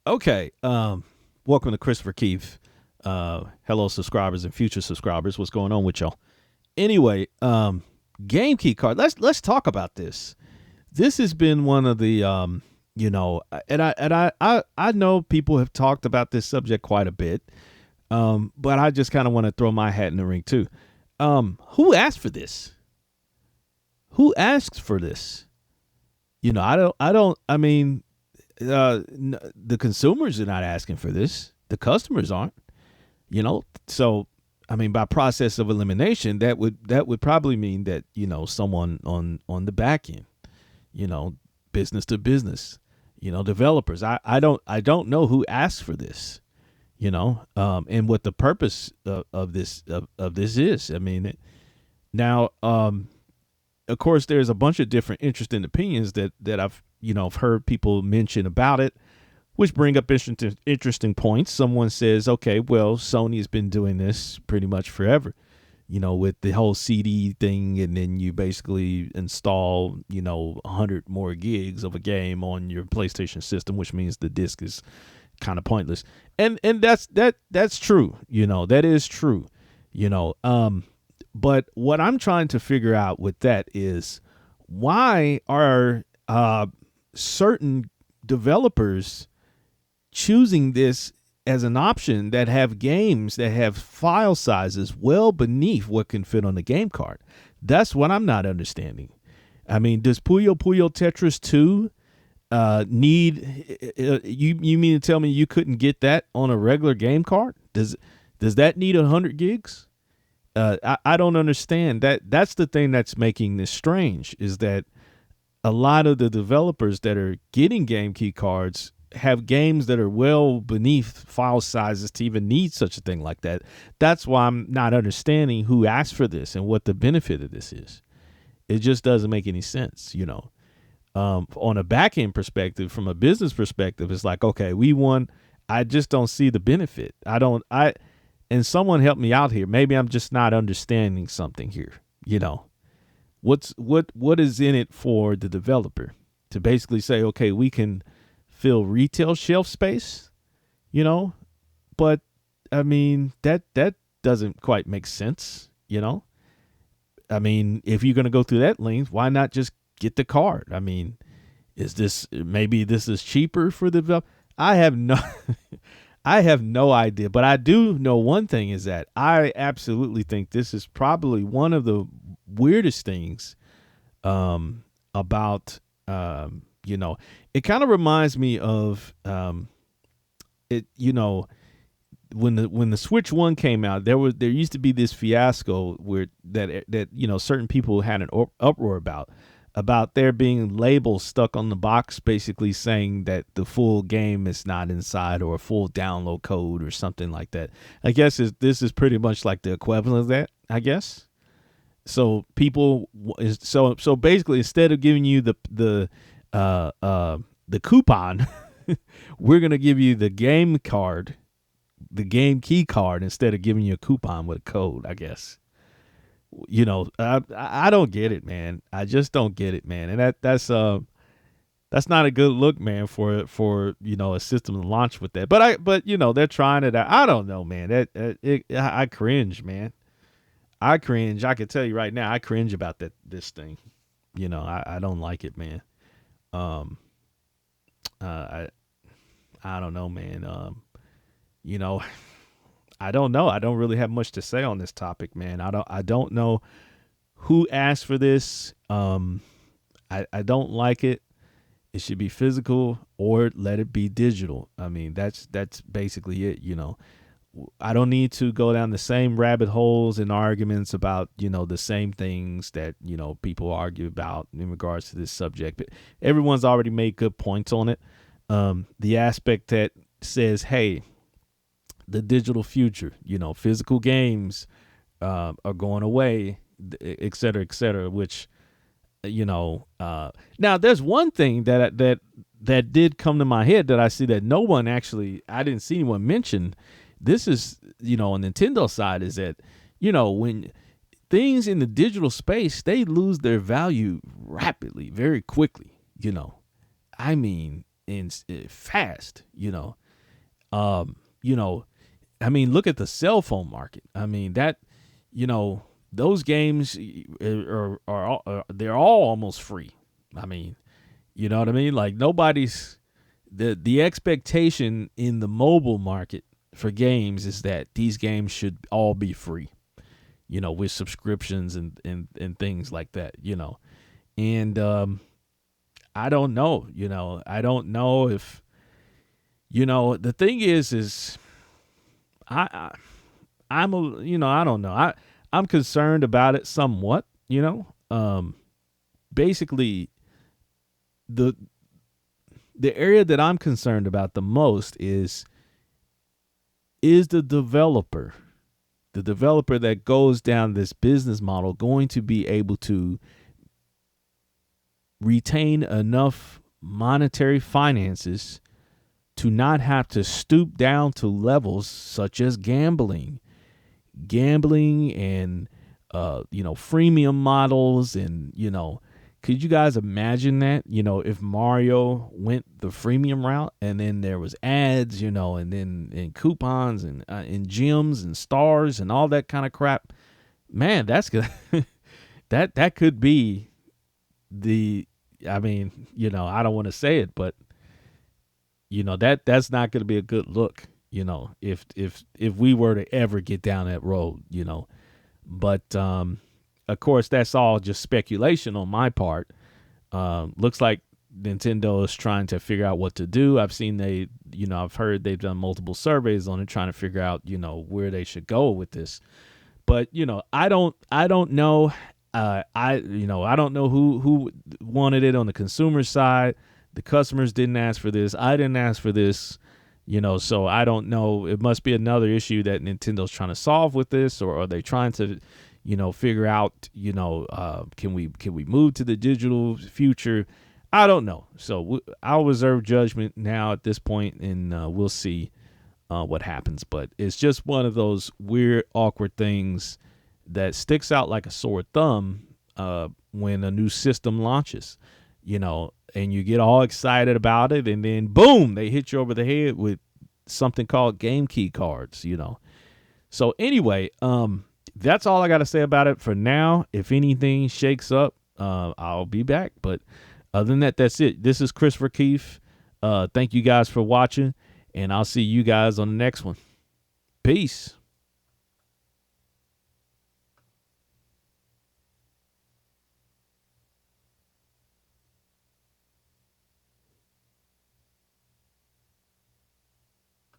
Okay. Welcome to Christopher Keefe. Hello, subscribers and future subscribers. What's going on with y'all? Anyway, game key card. Let's talk about this. This has been one of the and I know people have talked about this subject quite a bit. But I just kind of want to throw my hat in the ring too. Who asked for this? Who asked for this? I mean, the consumers are not asking for this. The customers aren't. So I mean, by process of elimination, that would probably mean that someone on the back end, business to business, developers. I don't know who asked for this, and what the purpose of this is. I mean, now, of course, there's a bunch of different interesting opinions that I've heard people mention about it, which bring up interesting points. Someone says, okay, well, Sony has been doing this pretty much forever, with the whole CD thing, and then you basically install 100 more gigs of a game on your PlayStation system, which means the disc is kind of pointless. And that's true. That is true. But what I'm trying to figure out with that is, why are certain developers choosing this as an option that have games that have file sizes well beneath what can fit on the game card? That's what I'm not understanding. I mean, does Puyo Puyo Tetris 2 need you mean to tell me you couldn't get that on a regular game card? Does that need 100 gigs? I don't understand that. That's the thing that's making this strange, is that a lot of the developers that are getting game key cards have games that are well beneath file sizes to even need such a thing like that. That's why I'm not understanding who asked for this and what the benefit of this is. It just doesn't make any sense, on a back end perspective. From a business perspective, it's like, okay, we won. I just don't see the benefit. And someone help me out here. Maybe I'm just not understanding something here. What is in it for the developer to basically say, okay, we can fill retail shelf space, but I mean, that doesn't quite make sense. I mean, if you're going to go through that length, why not just get the card? I mean, maybe this is cheaper for the developer? I have no idea, but I do know one thing, is that I absolutely think this is probably one of the weirdest things about, it kind of reminds me of it, when the Switch 1 came out, there used to be this fiasco where that certain people had an uproar about there being labels stuck on the box basically saying that the full game is not inside, or a full download code or something like that. I guess this is pretty much like the equivalent of that, I guess. So so basically, instead of giving you the coupon, we're going to give you the game card, the game key card, instead of giving you a coupon with a code, I guess. I don't get it, man. I just don't get it, man. And that's not a good look, man, for a system to launch with that. But they're trying it out. I don't know, man. I cringe, man. I cringe. I can tell you right now, I cringe about this thing. I don't like it, man. I don't know, man. I don't know. I don't really have much to say on this topic, man. I don't know who asked for this. I don't like it. It should be physical, or let it be digital. I mean, that's basically it. I don't need to go down the same rabbit holes and arguments about, the same things that, people argue about in regards to this subject. But everyone's already made good points on it. The aspect that says, hey, the digital future, physical games are going away, et cetera, which, now there's one thing that did come to my head that I see that I didn't see anyone mention. This is, on Nintendo side, is that, when things in the digital space, they lose their value rapidly, very quickly, I mean, fast. You know, I mean, look at the cell phone market. I mean that, those games they're all almost free. I mean, you know what I mean? Like nobody's the expectation in the mobile market for games is that these games should all be free, with subscriptions and things like that, And I don't know, I don't know if, the thing is I'm I don't know. I'm concerned about it somewhat, basically the area that I'm concerned about the most is the developer that goes down this business model going to be able to retain enough monetary finances to not have to stoop down to levels such as gambling and freemium models and could you guys imagine that if Mario went the freemium route and then there was ads and then coupons and gems and stars and all that kind of crap, man, that's good. that could be I don't want to say it, but that's not going to be a good look, if we were to ever get down that road, but of course that's all just speculation on my part. Looks like Nintendo is trying to figure out what to do. I've seen I've heard they've done multiple surveys on it trying to figure out, where they should go with this. But, I don't know. I don't know who wanted it on the consumer side. The customers didn't ask for this. I didn't ask for this, so I don't know. It must be another issue that Nintendo's trying to solve with this, or are they trying to, figure out, can we move to the digital future? I don't know. So I'll reserve judgment now at this point, and we'll see what happens. But it's just one of those weird, awkward things that sticks out like a sore thumb when a new system launches, and you get all excited about it, and then boom, they hit you over the head with something called game key cards, So anyway, that's all I got to say about it for now. If anything shakes up, I'll be back. But other than that, that's it. This is Christopher Keefe. Thank you guys for watching, and I'll see you guys on the next one. Peace.